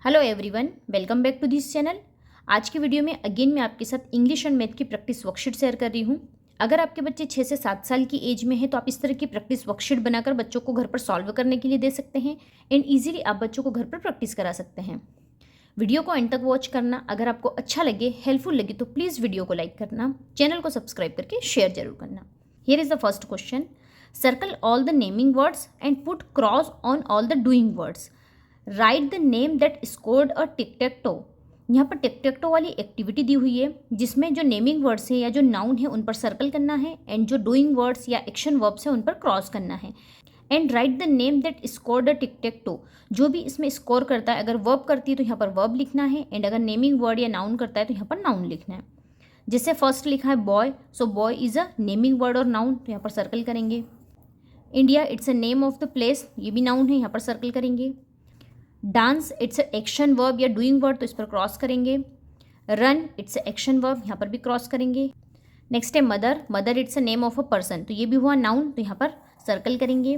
Hello everyone, welcome back to this channel. आज की video में अगेन मैं आपके साथ इंग्लिश एंड मैथ की प्रैक्टिस वर्कशीट शेयर कर रही हूँ। अगर आपके बच्चे 6 से 7 साल की एज में हैं तो आप इस तरह की प्रैक्टिस वर्कशीट बनाकर बच्चों को घर पर सॉल्व करने के लिए दे सकते हैं एंड ईजिली आप बच्चों को घर पर प्रैक्टिस करा सकते हैं। वीडियो को एंड तक वॉच करना। अगर आपको अच्छा लगे, हेल्पफुल लगे तो प्लीज़ वीडियो को लाइक करना, चैनल को सब्सक्राइब करके शेयर जरूर करना। Here is the first question. Circle all the naming words and put cross on all the doing words. Right the name that scored a tick tech to. यहाँ पर टिक टैक to वाली activity दी हुई है जिसमें जो नेमिंग वर्ड्स है या जो नाउन है उन पर सर्कल करना है एंड जो डूइंग वर्ड्स या एक्शन वर्ब्स है उन पर क्रॉस करना है। And right the name that scored a tick tech to. जो भी इसमें स्कोर करता है, अगर वर्ब करती है तो यहाँ पर वर्ब लिखना है एंड अगर नेमिंग वर्ड या नाउन करता है तो यहाँ पर नाउन लिखना है। जैसे फर्स्ट लिखा है boy, so boy is a naming word और नाउन, तो यहाँ पर सर्कल करेंगे। India, it's a name of the place, ये भी नाउन है, यहाँ पर सर्कल करेंगे। डांस, इट्स एक्शन वर्ब या डूइंग वर्ड, तो इस पर क्रॉस करेंगे। रन, इट्स एक्शन वर्ब, यहाँ पर भी क्रॉस करेंगे। नेक्स्ट है mother, mother it's a name of a person, तो ये भी हुआ नाउन, तो यहाँ पर सर्कल करेंगे।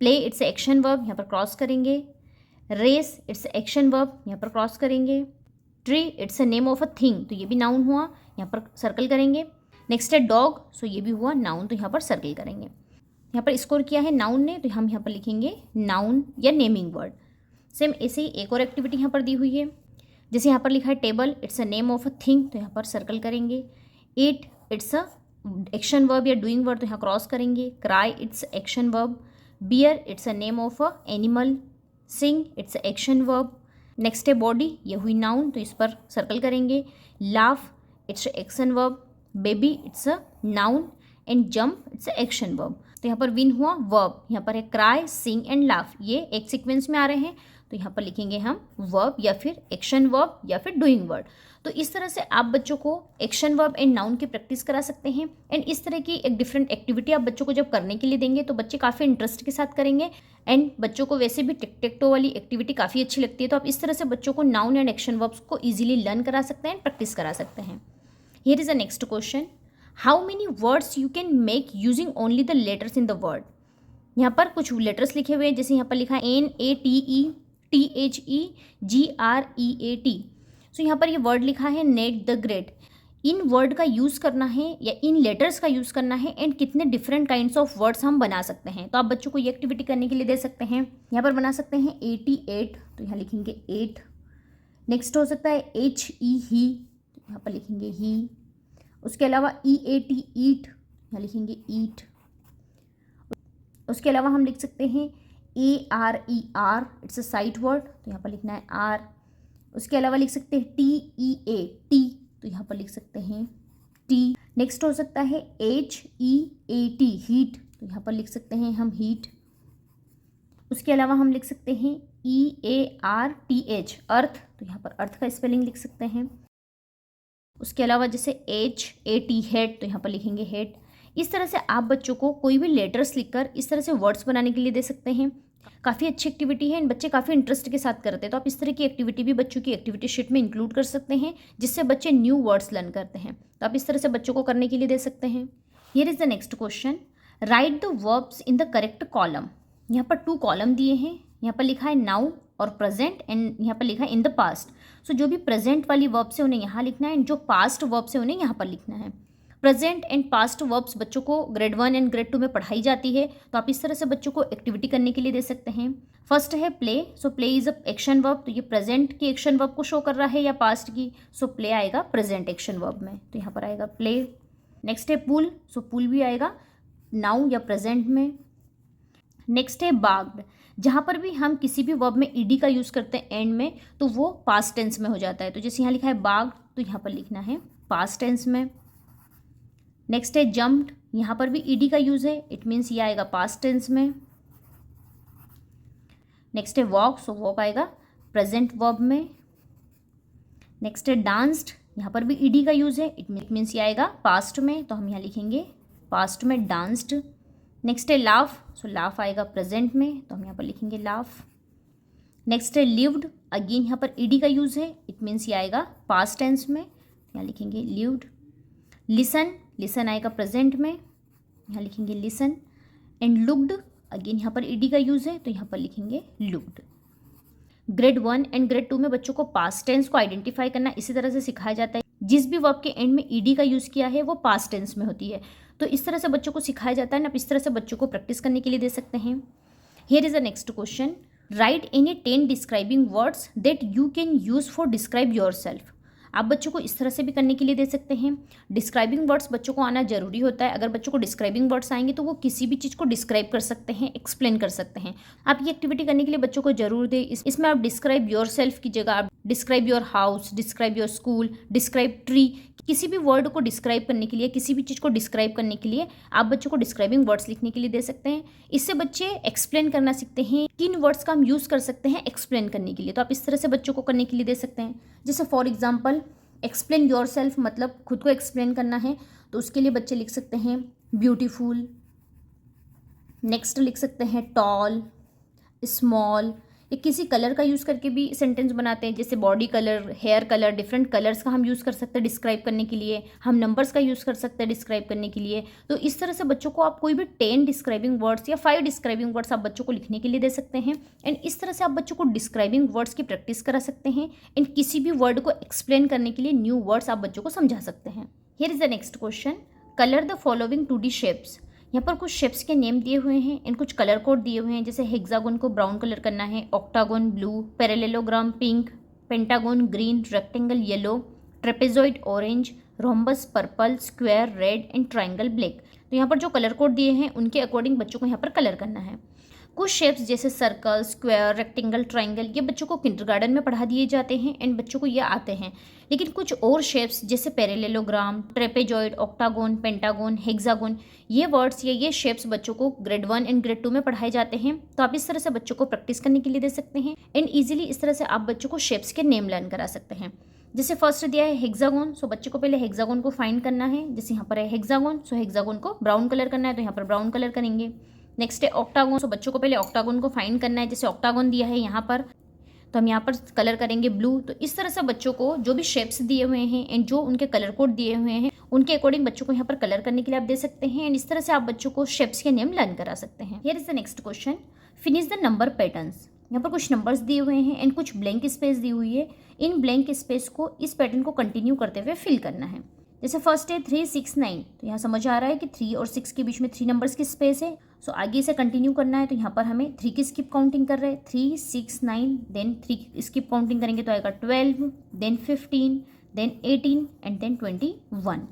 प्ले, इट्स एक्शन वर्ब, यहाँ पर क्रॉस करेंगे। रेस, इट्स एक्शन वर्ब, यहाँ पर क्रॉस करेंगे। Tree, it's a name of a thing, तो ये भी नाउन हुआ, यहाँ पर सर्कल करेंगे। नेक्स्ट है डॉग, सो ये भी हुआ नाउन, तो यहाँ पर सर्कल करेंगे। यहाँ पर स्कोर किया है नाउन ने, तो हम यहाँ पर लिखेंगे नाउन या नेमिंग वर्ड। सेम ऐसे ही एक और एक्टिविटी यहाँ पर दी हुई है। जैसे यहाँ पर लिखा है table, it's a name of a thing, तो यहाँ पर सर्कल करेंगे। Eat, it's a action verb या डूइंग वर्ड, तो यहाँ क्रॉस करेंगे। Cry, it's action verb. Bear, it's a name of a animal. Sing, it's action verb. Next है body, ये हुई नाउन, तो इस पर सर्कल करेंगे। Laugh, it's action verb. Baby, it's a noun and jump, it's action verb. तो यहाँ पर विन हुआ वर्ब, यहाँ पर है क्राई, सिंग एंड लाफ, ये एक सीक्वेंस में आ रहे हैं, तो यहाँ पर लिखेंगे हम वर्ब या फिर एक्शन वर्ब या फिर डूइंग वर्ड। तो इस तरह से आप बच्चों को एक्शन वर्ब एंड नाउन की प्रैक्टिस करा सकते हैं एंड इस तरह की एक डिफरेंट एक्टिविटी आप बच्चों को जब करने के लिए देंगे तो बच्चे काफ़ी इंटरेस्ट के साथ करेंगे एंड बच्चों को वैसे भी टिक टेक टो वाली एक्टिविटी काफ़ी अच्छी लगती है। तो आप इस तरह से बच्चों को नाउन एंड एक्शन वर्ब्स को ईजिली लर्न करा सकते हैं, प्रैक्टिस करा सकते हैं। Here is a next question. How many words you can make using only the letters in the word. यहाँ पर कुछ लेटर्स लिखे हुए हैं, जैसे यहाँ पर लिखा है NATE THEGREAT। सो यहाँ पर ये वर्ड लिखा है net the great. In word का यूज़ करना है या इन लेटर्स का यूज़ करना है एंड कितने डिफरेंट काइंड्स ऑफ वर्ड्स हम बना सकते हैं। तो आप बच्चों को ये एक्टिविटी करने के लिए दे सकते हैं। यहाँ पर बना सकते हैं 88, तो यहाँ लिखेंगे 8। नेक्स्ट हो सकता है HE ही, तो यहाँ पर लिखेंगे ही। उसके अलावा EAT ईट, यहाँ लिखेंगे ईट। उसके अलावा हम लिख सकते हैं ARER, it's a site word, तो यहाँ पर लिखना है आर। उसके अलावा लिख सकते हैं TEA टी, तो यहाँ पर लिख सकते हैं टी। नेक्स्ट हो सकता है HEAT हीट, तो यहाँ पर लिख सकते हैं हम हीट। उसके अलावा हम लिख सकते हैं EARTH अर्थ, तो यहाँ पर अर्थ का स्पेलिंग लिख सकते हैं। उसके अलावा जैसे HAT हेड, तो यहाँ पर लिखेंगे हेड। इस तरह से आप बच्चों को कोई भी लेटर्स लिखकर इस तरह से वर्ड्स बनाने के लिए दे सकते हैं। काफ़ी अच्छी एक्टिविटी है एंड बच्चे काफ़ी इंटरेस्ट के साथ करते हैं। तो आप इस तरह की एक्टिविटी भी बच्चों की एक्टिविटी शीट में इंक्लूड कर सकते हैं जिससे बच्चे न्यू वर्ड्स लर्न करते हैं। तो आप इस तरह से बच्चों को करने के लिए दे सकते हैं। Here is the next question. Right the verbs in the correct column. यहाँ पर 2 कॉलम दिए हैं। यहाँ पर लिखा है नाउ और प्रेजेंट एंड यहाँ पर लिखा है इन द पास्ट। सो जो भी प्रेजेंट वाली वर्ब्स है उन्हें यहाँ लिखना है एंड जो पास्ट वर्ब्स है उन्हें यहाँ पर लिखना है। प्रेजेंट एंड पास्ट वर्ब्स बच्चों को ग्रेड 1 एंड ग्रेड 2 में पढ़ाई जाती है, तो आप इस तरह से बच्चों को एक्टिविटी करने के लिए दे सकते हैं। फर्स्ट है play, so play is a action verb, तो ये प्रेजेंट की एक्शन वर्ब को शो कर रहा है या पास्ट की, सो प्ले आएगा प्रेजेंट एक्शन वर्ब में, तो यहाँ पर आएगा प्ले। नेक्स्ट है पुल, सो पुल भी आएगा नाउ या प्रेजेंट में। नेक्स्ट है बाग्ड, जहाँ पर भी हम किसी भी वर्ब में ईडी का यूज़ करते हैं एंड में तो वो पास्ट टेंस में हो जाता है, तो जैसे यहाँ लिखा है बाग्ड, तो यहाँ पर लिखना है पास्ट टेंस में। नेक्स्ट है जम्प्ड, यहाँ पर भी ईडी का यूज़ है, इट मीन्स ये आएगा पास्ट टेंस में। नेक्स्ट है वॉक, सो वॉक आएगा प्रेजेंट वर्ब में। नेक्स्ट है डांस्ड, यहाँ पर भी ईडी का यूज़ है, इट मीन्स ये आएगा पास्ट में, तो हम यहाँ लिखेंगे पास्ट में डांस्ड। नेक्स्ट है लाफ, सो लाफ आएगा प्रेजेंट में, तो हम यहाँ पर लिखेंगे लाफ। नेक्स्ट है लिव्ड, अगेन यहाँ पर ईडी का यूज़ है, इट मीन्स ये आएगा पास्ट टेंस में, यहाँ लिखेंगे लिव्ड। लिसन, लिसन आएगा प्रेजेंट में, यहाँ लिखेंगे लिसन। एंड लुक्ड, अगेन यहाँ पर ईडी का यूज़ है, तो यहाँ पर लिखेंगे लुक्ड। ग्रेड 1 एंड ग्रेड 2 में बच्चों को पास्ट टेंस को आइडेंटिफाई करना इसी तरह से सिखाया जाता है। जिस भी वर्ब के एंड में ईडी का यूज़ किया है वो पास्ट टेंस में होती है। तो इस तरह से बच्चों को सिखाया जाता है ना, आप इस तरह से बच्चों को प्रैक्टिस करने के लिए दे सकते हैं। Here is the next question, right any 10 describing words that you can use for describe your self. आप बच्चों को इस तरह से भी करने के लिए दे सकते हैं। डिस्क्राइबिंग वर्ड्स बच्चों को आना जरूरी होता है। अगर बच्चों को डिस्क्राइबिंग वर्ड्स आएंगे तो वो किसी भी चीज़ को डिस्क्राइब कर सकते हैं, एक्सप्लेन कर सकते हैं। आप ये एक्टिविटी करने के लिए बच्चों को जरूर दें। इसमें आप डिस्क्राइब योर सेल्फ की जगह आप describe your house, describe your school, describe tree, किसी भी वर्ड को डिस्क्राइब करने के लिए, किसी भी चीज़ को डिस्क्राइब करने के लिए आप बच्चों को डिस्क्राइबिंग वर्ड्स लिखने के लिए दे सकते हैं। इससे बच्चे एक्सप्लेन करना सीखते हैं किन वर्ड्स का हम यूज़ कर सकते हैं एक्सप्लेन करने के लिए। तो आप इस तरह से बच्चों को करने के लिए दे सकते हैं। जैसे for example explain your self मतलब खुद को एक्सप्लेन करना है, तो उसके लिए बच्चे लिख सकते हैं ब्यूटीफुल, नेक्स्ट लिख सकते हैं टॉल, स्मॉल, या किसी कलर का यूज़ करके भी सेंटेंस बनाते हैं। जैसे body colour, hair colour, different colours का हम यूज़ कर सकते हैं डिस्क्राइब करने के लिए। हम नंबर्स का यूज़ कर सकते हैं डिस्क्राइब करने के लिए। तो इस तरह से बच्चों को आप कोई भी 10 डिस्क्राइबिंग वर्ड्स या 5 डिस्क्राइबिंग वर्ड्स आप बच्चों को लिखने के लिए दे सकते हैं। एंड इस तरह से आप बच्चों को डिस्क्राइबिंग वर्ड्स की प्रैक्टिस करा सकते हैं। एंड किसी भी वर्ड को एक्सप्लेन करने के लिए न्यू वर्ड्स आप बच्चों को समझा सकते हैं। Here is the next question, colour the following 2D shapes. यहाँ पर कुछ शेप्स के नेम दिए हुए हैं एंड कुछ कलर कोड दिए हुए हैं। जैसे हेक्सागोन को ब्राउन कलर करना है, octagon blue, parallelogram pink, pentagon green, rectangle yellow, trapezoid orange, rhombus purple, square red and triangle black. तो यहाँ पर जो कलर कोड दिए हैं उनके अकॉर्डिंग बच्चों को यहाँ पर कलर करना है। कुछ शेप्स जैसे सर्कल, स्क्वायर, रेक्टेंगल, ट्राइंगल ये बच्चों को किंडरगार्टन में पढ़ा दिए जाते हैं एंड बच्चों को ये आते हैं। लेकिन कुछ और शेप्स जैसे parallelogram, trapezoid, octagon, pentagon, hexagon ये वर्ड्स या ये शेप्स बच्चों को ग्रेड 1 एंड ग्रेड 2 में पढ़ाए जाते हैं। तो आप इस तरह से बच्चों को प्रैक्टिस करने के लिए दे सकते हैं एंड ईजिली इस तरह से आप बच्चों को शेप्स के नेम लर्न करा सकते हैं। जैसे फर्स्ट दिया है हेक्सागोन, सो बच्चे को पहले हेक्सागोन को फाइंड करना है। जैसे यहाँ पर है हेक्सागोन, सो हेक्सागोन को ब्राउन कलर करना है तो यहाँ पर ब्राउन कलर करेंगे। नेक्स्ट है ऑक्टागोन, सो बच्चों को पहले ऑक्टागोन को फाइंड करना है। जैसे ऑक्टागोन दिया है यहाँ पर तो हम यहाँ पर कलर करेंगे ब्लू। तो इस तरह से बच्चों को जो भी शेप्स दिए हुए हैं एंड जो उनके कलर कोड दिए हुए हैं उनके अकॉर्डिंग बच्चों को यहाँ पर कलर करने के लिए आप दे सकते हैं एंड इस तरह से आप बच्चों को शेप्स के नेम लर्न करा सकते हैं। Here is the next question, finish the number patterns. यहाँ पर कुछ नंबर्स दिए हुए हैं एंड कुछ ब्लैंक स्पेस दी हुई है। इन ब्लैंक स्पेस को इस पैटर्न को कंटिन्यू करते हुए फिल करना है। जैसे फर्स्ट है 3, 6, 9, तो यहाँ समझ आ रहा है कि 3 और 6 के बीच में 3 नंबर्स की स्पेस है। सो आगे से कंटिन्यू करना है तो यहाँ पर हमें 3 की स्किप काउंटिंग कर रहे हैं। 3, 6, 9 देन 3 स्किप काउंटिंग करेंगे तो आएगा 12, then 15, then 18 and then 21।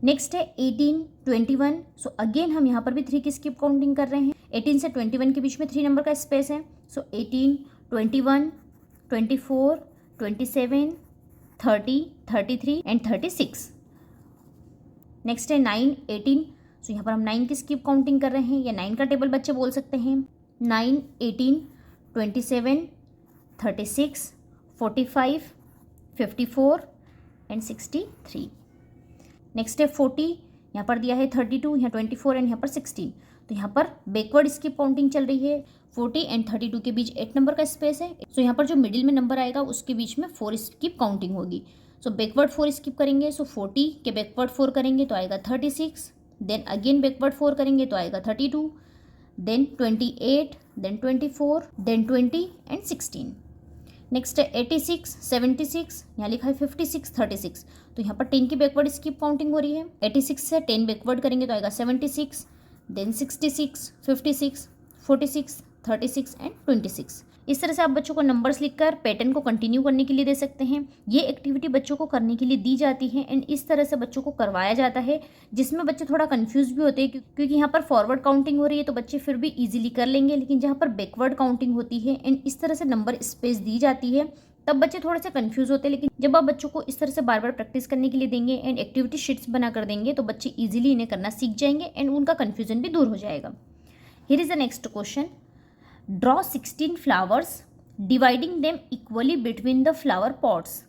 Next है 18, 21, सो अगेन हम यहाँ पर भी 3 की स्किप काउंटिंग कर रहे हैं। 18 से 21 के बीच में 3 नंबर का स्पेस है। सो 18, 21, 24, 27, 30, 33 एंड 36। नेक्स्ट है 9, 18, सो यहाँ पर हम 9 की स्किप काउंटिंग कर रहे हैं या 9 का टेबल बच्चे बोल सकते हैं। 9, 18, 27, 36, 45, 54 एंड 63। नेक्स्ट है 40, यहाँ पर दिया है 32, यहाँ 24 एंड यहाँ पर 16। तो यहाँ पर बैकवर्ड स्किप काउंटिंग चल रही है। 40 एंड 32 के बीच 8 नंबर का स्पेस है। सो यहाँ पर जो मिडिल में नंबर आएगा उसके बीच में 4 स्किप काउंटिंग होगी। सो बैकवर्ड 4 स्किप करेंगे। सो 40 के बैकवर्ड 4 करेंगे तो आएगा 36, देन अगेन बैकवर्ड 4 करेंगे तो आएगा 32, then 28, then 24, then 20 and 16। Next है 86, 76, यहाँ लिखा है 56, 36, तो यहाँ पर 10 की बैकवर्ड स्किप काउंटिंग हो रही है। 86 से 10 बैकवर्ड करेंगे तो आएगा 76, देन 66, 56, 46, 36 एंड 26। इस तरह से आप बच्चों को नंबर्स लिखकर पैटर्न को कंटिन्यू करने के लिए दे सकते हैं। ये एक्टिविटी बच्चों को करने के लिए दी जाती है एंड इस तरह से बच्चों को करवाया जाता है, जिसमें बच्चे थोड़ा कंफ्यूज भी होते हैं क्योंकि यहाँ पर फॉरवर्ड काउंटिंग हो रही है तो बच्चे फिर भी इजीली कर लेंगे, लेकिन जहाँ पर बैकवर्ड काउंटिंग होती है एंड इस तरह से नंबर स्पेस दी जाती है तब बच्चे थोड़े से कंफ्यूज होते हैं। लेकिन जब आप बच्चों को इस तरह से बार बार प्रैक्टिस करने के लिए देंगे एंड एक्टिविटी शीट्स बना कर देंगे तो बच्चे ईजिली इन्हें करना सीख जाएंगे एंड उनका कन्फ्यूजन भी दूर हो जाएगा। Here is the next question, draw 16 flowers dividing them equally between the flower pots.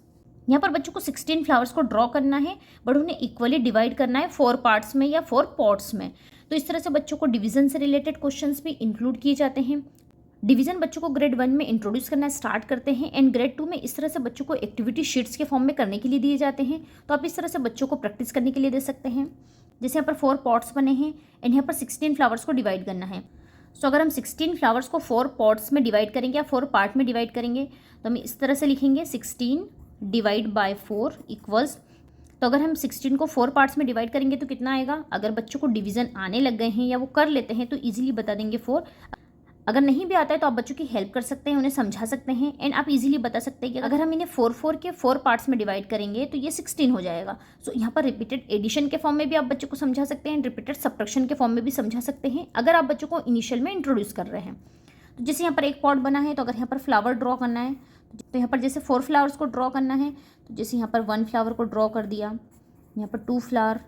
यहाँ पर बच्चों को 16 फ्लावर्स को ड्रॉ करना है बट उन्हें इक्वली डिवाइड करना है 4 पार्ट्स में या 4 पॉट्स में। तो इस तरह से बच्चों को डिवीजन से रिलेटेड क्वेश्चंस भी इंक्लूड किए जाते हैं। डिवीजन बच्चों को ग्रेड 1 में इंट्रोड्यूस करना स्टार्ट करते हैं एंड ग्रेड 2 में इस तरह से बच्चों को एक्टिविटी शीट्स के फॉर्म में करने के लिए दिए जाते हैं। तो आप इस तरह से बच्चों को प्रैक्टिस करने के लिए दे सकते हैं। जैसे यहाँ पर 4 पॉट्स बने हैं एंड यहाँ पर 16 फ्लावर्स को डिवाइड करना है। सो अगर हम 16 फ्लावर्स को 4 पॉट्स में डिवाइड करेंगे या 4 पार्ट में डिवाइड करेंगे तो हम इस तरह से लिखेंगे 16 डिवाइड बाय 4 इक्वल्स। तो अगर हम 16 को 4 पार्ट्स में डिवाइड करेंगे तो कितना आएगा? अगर बच्चों को डिवीजन आने लग गए हैं या वो कर लेते हैं तो इजीली बता देंगे 4। अगर नहीं भी आता है तो आप बच्चों की हेल्प कर सकते हैं, उन्हें समझा सकते हैं एंड आप इजीली बता सकते हैं कि अगर हम इन्हें 4 के 4 पार्ट्स में डिवाइड करेंगे तो ये 16 हो जाएगा। सो यहाँ पर रिपीटेड एडिशन के फॉर्म में भी आप बच्चों को समझा सकते हैं, रिपीटेड सब्ट्रैक्शन के फॉर्म में भी समझा सकते हैं अगर आप बच्चों को इनिशियल में इंट्रोड्यूस कर रहे हैं। तो जैसे यहाँ पर एक पॉट बना है तो अगर यहाँ पर फ्लावर ड्रॉ करना है तो यहाँ पर जैसे 4 फ्लावर्स को ड्रॉ करना है तो जैसे यहाँ पर 1 फ्लावर को ड्रॉ कर दिया, यहाँ पर 2 फ्लावर,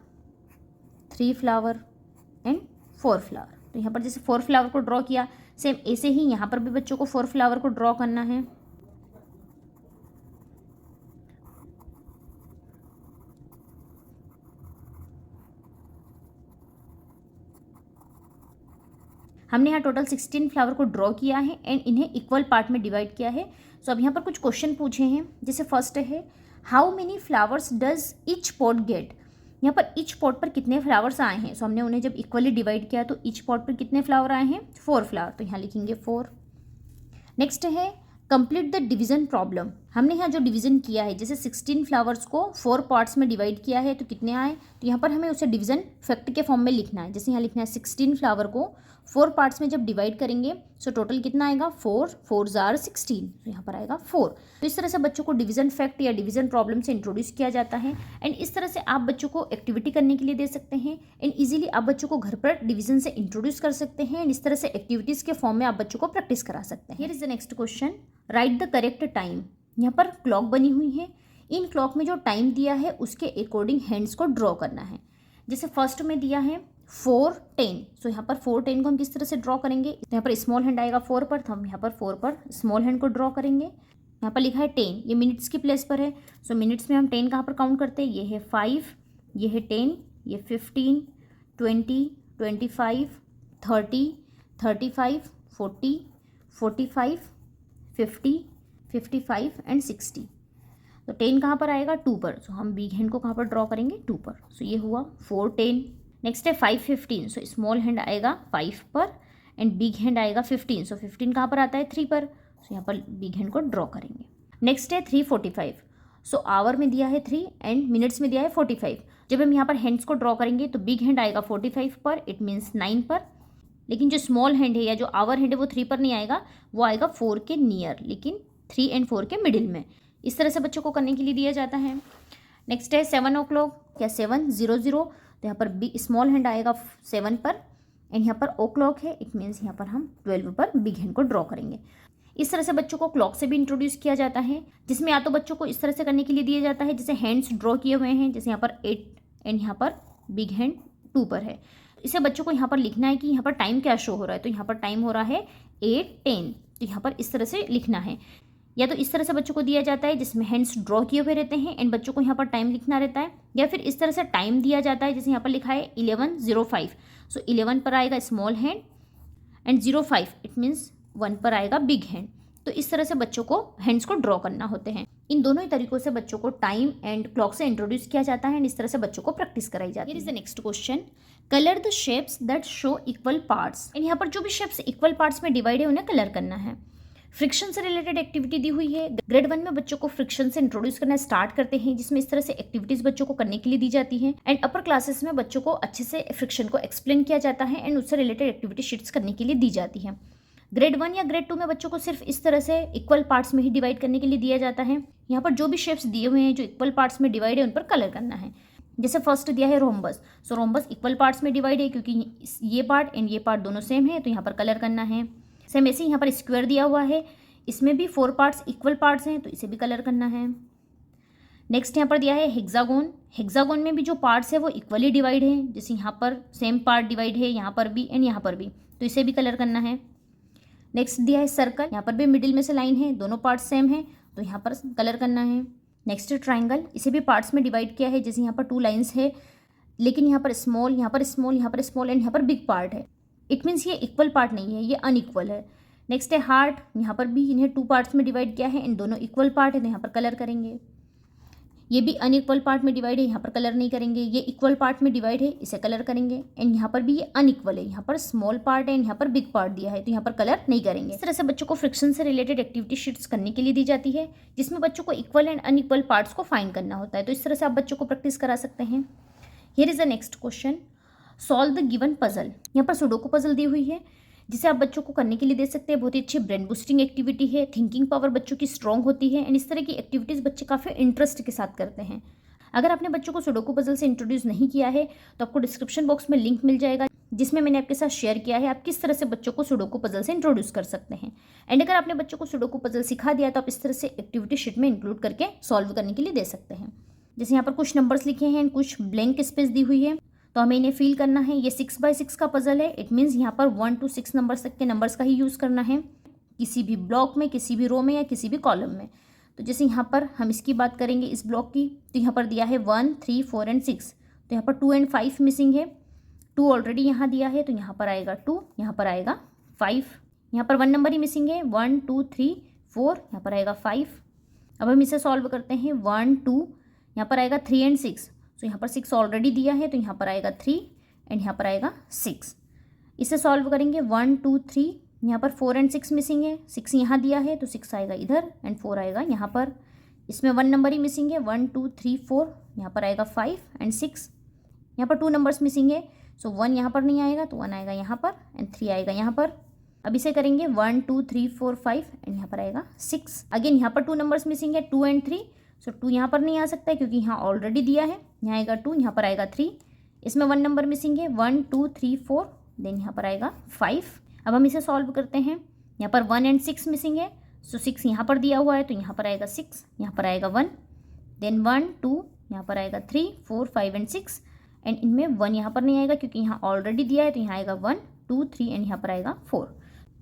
3 फ्लावर एंड 4 फ्लावर। तो यहाँ पर जैसे 4 फ्लावर को ड्रॉ किया, सेम ऐसे ही यहाँ पर भी बच्चों को 4 फ्लावर को ड्रॉ करना है। हमने यहाँ टोटल 16 फ्लावर को ड्रॉ किया है एंड इन्हें इक्वल पार्ट में डिवाइड किया है। सो अब यहाँ पर कुछ क्वेश्चन पूछे हैं। जैसे फर्स्ट है, how many flowers does each pot get. यहाँ पर ईच पॉट पर कितने फ्लावर्स आए हैं। सो हमने उन्हें जब इक्वली डिवाइड किया तो ईच पॉट पर कितने फ्लावर आए हैं? 4 फ्लावर, तो यहाँ लिखेंगे 4। नेक्स्ट है, कंप्लीट द डिवीजन प्रॉब्लम। हमने यहाँ जो डिवीजन किया है, जैसे 16 फ्लावर्स को 4 पार्ट्स में डिवाइड किया है तो कितने आए, तो यहाँ पर हमें उसे डिवीजन फैक्ट के फॉर्म में लिखना है। जैसे यहाँ लिखना है 16 फ्लावर को 4 पार्ट्स में जब डिवाइड करेंगे सो टोटल कितना आएगा? 4 4 जार 16, तो यहाँ पर आएगा 4। तो इस तरह से बच्चों को डिवीजन फैक्ट या डिवीजन प्रॉब्लम से इंट्रोड्यूस किया जाता है एंड इस तरह से आप बच्चों को एक्टिविटी करने के लिए दे सकते हैं एंड इजीली आप बच्चों को घर पर डिवीजन से इंट्रोड्यूस कर सकते हैं एंड इस तरह से एक्टिविटीज़ के फॉर्म में आप बच्चों को प्रैक्टिस करा सकते हैं। Here is the next question, right the correct time. यहाँ पर क्लॉक बनी हुई है, इन क्लॉक में जो टाइम दिया है उसके अकॉर्डिंग हैंड्स को ड्रॉ करना है। जैसे फर्स्ट में दिया है 4:10, सो यहाँ पर 4:10 को हम किस तरह से ड्रॉ करेंगे? तो यहाँ पर स्मॉल हैंड आएगा 4 पर, तो हम यहाँ पर 4 पर स्मॉल हैंड को ड्रॉ करेंगे। यहाँ पर लिखा है 10, ये मिनट्स की प्लेस पर है। सो मिनट्स में हम 10 कहाँ पर काउंट करते हैं? ये है 5, ये है 10, ये 15, 20, 25, 30, 35, 40, 45, 50, 55 एंड 60। तो 10 कहाँ पर आएगा? 2 पर, सो हम बिग हैंड को कहाँ पर ड्रॉ करेंगे? 2 पर। सो ये हुआ 4:10। नेक्स्ट है 5:15, सो स्मॉल हैंड आएगा 5 पर एंड बिग हैंड आएगा 15, सो 15 कहाँ पर आता है? 3 पर, सो यहाँ पर बिग हैंड को ड्रॉ करेंगे। नेक्स्ट है 3:45, सो आवर में दिया है 3 एंड मिनट्स में दिया है 45। जब हम यहाँ पर हैंड्स को ड्रॉ करेंगे तो बिग हैंड आएगा 45 पर, इट मीन्स 9 पर, लेकिन जो स्मॉल हैंड है या जो आवर हैंड है वो 3 पर नहीं आएगा, वो आएगा 4 के नियर, लेकिन 3 एंड 4 के मिडिल में। इस तरह से बच्चों को करने के लिए दिया जाता है। नेक्स्ट है 7 o'clock या 7:00, तो यहाँ पर बिग स्मॉल हैंड आएगा 7 पर एंड यहाँ पर ओ क्लॉक है, इट मीन्स यहाँ पर हम 12 पर बिग हैंड को ड्रॉ करेंगे। इस तरह से बच्चों को क्लॉक से भी इंट्रोड्यूस किया जाता है, जिसमें या तो बच्चों को इस तरह से करने के लिए दिया जाता है जैसे हैंड्स ड्रॉ किए हुए हैं, जैसे यहाँ पर 8 एंड यहाँ पर बिग हैंड 2 पर है। इसे बच्चों को यहाँ पर लिखना है कि यहाँ पर टाइम क्या शो हो रहा है, तो यहाँ पर टाइम हो रहा है 8:10, तो यहाँ पर इस तरह से लिखना है। या तो इस तरह से बच्चों को दिया जाता है जिसमें हैंड्स ड्रॉ किए हुए रहते हैं एंड बच्चों को यहाँ पर टाइम लिखना रहता है, या फिर इस तरह से टाइम दिया जाता है जैसे यहाँ पर लिखा है 11:05, सो 11 पर आएगा small hand and 05 it means 1 पर आएगा बिग हैंड। तो इस तरह से बच्चों को हैंड्स को ड्रॉ करना होते हैं। इन दोनों ही तरीकों से बच्चों को टाइम एंड क्लॉक से इंट्रोड्यूस किया जाता है एंड इस तरह से बच्चों को प्रैक्टिस कराई जाती है। Here is the next question, colour the shapes that show equal parts. And यहाँ पर जो भी शेप्स इक्वल पार्ट्स में डिवाइड है उन्हें कलर करना है। फ्रिक्शन से रिलेटेड एक्टिविटी दी हुई है। ग्रेड 1 में बच्चों को फ्रिक्शन से इंट्रोड्यूस करना स्टार्ट करते हैं, जिसमें इस तरह से एक्टिविटीज बच्चों को करने के लिए दी जाती हैं एंड अपर क्लासेस में बच्चों को अच्छे से फ्रिक्शन को एक्सप्लेन किया जाता है एंड उससे रिलेटेड एक्टिविटी शीट्स करने के लिए दी जाती है। ग्रेड 1 या ग्रेड 2 में बच्चों को सिर्फ इस तरह से इक्वल पार्ट्स में ही डिवाइड करने के लिए दिया जाता है। यहाँ पर जो भी शेप्स दिए हुए हैं जो इक्वल पार्ट्स में डिवाइड है उन पर कलर करना है। जैसे फर्स्ट दिया है रोम्बस, सो रोम्बस इक्वल पार्ट्स में डिवाइड है क्योंकि ये पार्ट एंड ये पार्ट दोनों सेम है, तो यहाँ पर कलर करना है। सेम ऐसे यहाँ पर स्क्वायर दिया हुआ है, इसमें भी 4 पार्ट्स इक्वल पार्ट्स हैं, तो इसे भी कलर करना है। नेक्स्ट यहाँ पर दिया है हेक्सागोन। हेक्सागोन में भी जो पार्ट्स है वो इक्वली डिवाइड है, जैसे यहाँ पर सेम पार्ट डिवाइड है, यहाँ पर भी एंड यहाँ पर भी, तो इसे भी कलर करना है। नेक्स्ट दिया है सर्कल, यहाँ पर भी मिडिल में से लाइन है, दोनों पार्ट्स सेम है, तो यहाँ पर कलर करना है। नेक्स्ट ट्राइंगल, इसे भी पार्ट्स में डिवाइड किया है, जैसे यहाँ पर 2 लाइन्स है, लेकिन यहाँ पर स्मॉल, यहाँ पर स्मॉल, यहाँ पर स्मॉल एंड यहाँ पर बिग पार्ट है। इट मीन्स ये इक्वल पार्ट नहीं है, ये अनइक्वल है। नेक्स्ट है हार्ट, यहाँ पर भी इन्हें 2 पार्ट्स में डिवाइड किया है एंड दोनों इक्वल पार्ट है, तो यहाँ पर कलर करेंगे। ये भी अनइक्वल पार्ट में डिवाइड है, यहाँ पर कलर नहीं करेंगे। ये इक्वल पार्ट में डिवाइड है, इसे कलर करेंगे। एंड यहाँ पर भी ये अनइक्वल है, यहाँ पर स्मॉल पार्ट है, यहाँ पर बिग पार्ट दिया है, तो यहाँ पर कलर नहीं करेंगे। इस तरह से बच्चों को फ्रिक्शन से रिलेटेड एक्टिविटी शीट्स करने के लिए दी जाती है, जिसमें बच्चों को इक्वल एंड अनइक्वल पार्ट्स को फाइंड करना होता है। तो इस तरह से आप बच्चों को प्रैक्टिस करा सकते हैं। Here is the next question, solve the given puzzle. यहाँ पर सुडोकू पजल दी हुई है, जिसे आप बच्चों को करने के लिए दे सकते हैं। बहुत ही अच्छी ब्रेन बूस्टिंग एक्टिविटी है, थिंकिंग पावर बच्चों की स्ट्रॉन्ग होती है। एंड इस तरह की एक्टिविटीज़ बच्चे काफ़ी इंटरेस्ट के साथ करते हैं। अगर आपने बच्चों को सुडोकू पजल से इंट्रोड्यूस नहीं किया है तो आपको डिस्क्रिप्शन बॉक्स में लिंक मिल जाएगा, जिसमें मैंने आपके साथ शेयर किया है आप किस तरह से बच्चों को सुडोकू पजल से इंट्रोड्यूस कर सकते हैं। एंड अगर आपने बच्चों को सुडोकू पजल सिखा दिया तो आप इस तरह से एक्टिविटी शीट में इंक्लूड करके सॉल्व करने के लिए दे सकते हैं। जैसे यहाँ पर कुछ नंबर्स लिखे हैं एंड कुछ ब्लैंक स्पेस दी हुई है, तो हमें इन्हें फिल करना है। ये 6x6 का पजल है, इट मीन्स यहाँ पर 1 to 6 नंबर्स तक के नंबर्स का ही यूज़ करना है, किसी भी ब्लॉक में, किसी भी रो में या किसी भी कॉलम में। तो जैसे यहाँ पर हम इसकी बात करेंगे इस ब्लॉक की, तो यहाँ पर दिया है 1, 3, 4 एंड 6, तो यहाँ पर 2 and 5 मिसिंग है। 2 ऑलरेडी यहाँ दिया है, तो यहाँ पर आएगा 2, यहाँ पर आएगा 5। यहाँ पर 1 नंबर ही मिसिंग है, 1, 2, 3, 4, यहाँ पर आएगा 5। अब हम इसे सॉल्व करते हैं। 1, 2, यहाँ पर आएगा 3 and 6, तो यहाँ पर 6 ऑलरेडी दिया है, तो यहाँ पर आएगा 3 एंड यहाँ पर आएगा 6। इसे सॉल्व करेंगे। 1, 2, 3, यहाँ पर 4 and 6 मिसिंग है, 6 यहाँ दिया है, तो 6 आएगा इधर एंड 4 आएगा यहाँ पर। इसमें 1 नंबर ही मिसिंग है, 1, 2, 3, 4, यहाँ पर आएगा 5 एंड 6। यहाँ पर 2 नंबर्स मिसिंग है, सो 1 यहाँ पर नहीं आएगा, तो 1 आएगा यहाँ पर एंड 3 आएगा यहाँ पर। अब इसे करेंगे 1, 2, 3, 4, 5 एंड यहाँ पर आएगा 6। अगेन यहाँ पर 2 नंबर्स मिसिंग है, 2 and 3, सो 2 यहाँ पर नहीं आ सकता है क्योंकि यहाँ ऑलरेडी दिया है। यहाँ आएगा 2, यहाँ पर आएगा 3। इसमें 1 नंबर मिसिंग है, 1, 2, 3, 4, देन यहाँ पर आएगा 5। अब हम इसे सॉल्व करते हैं। यहाँ पर 1 and 6 मिसिंग है, सो 6 यहाँ पर दिया हुआ है, तो यहाँ पर आएगा 6, यहाँ पर आएगा 1, देन 1, 2, यहाँ पर आएगा 3, 4, 5 एंड 6 एंड इनमें 1 यहाँ पर नहीं आएगा क्योंकि यहाँ ऑलरेडी दिया है, तो यहाँ आएगा 1, 2, 3 एंड यहाँ पर आएगा 4।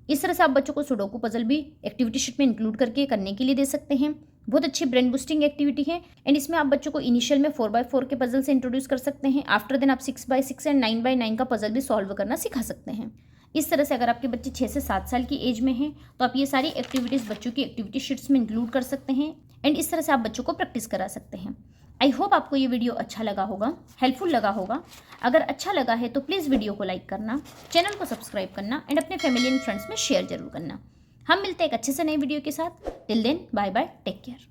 इस तरह से आप बच्चों को सुडोकू पजल भी एक्टिविटी शीट में इंक्लूड करके करने के लिए दे सकते हैं। बहुत अच्छी ब्रेन बूस्टिंग एक्टिविटी है एंड इसमें आप बच्चों को इनिशियल में 4x4 के पजल से इंट्रोड्यूस कर सकते हैं। आफ्टर देन आप 6x6 एंड 9x9 का पजल भी सॉल्व करना सिखा सकते हैं। इस तरह से अगर आपके बच्चे 6 से 7 साल की एज में हैं तो आप ये सारी एक्टिविटीज़ बच्चों की एक्टिविटी शीट्स में इंक्लूड कर सकते हैं एंड इस तरह से आप बच्चों को प्रैक्टिस करा सकते हैं। आई होप आपको ये वीडियो अच्छा लगा होगा, हेल्पफुल लगा होगा। अगर अच्छा लगा है तो प्लीज़ वीडियो को लाइक करना, चैनल को सब्सक्राइब करना एंड अपने फैमिली एंड फ्रेंड्स में शेयर जरूर करना। हम मिलते हैं एक अच्छे से नए वीडियो के साथ। Till then bye bye, take care.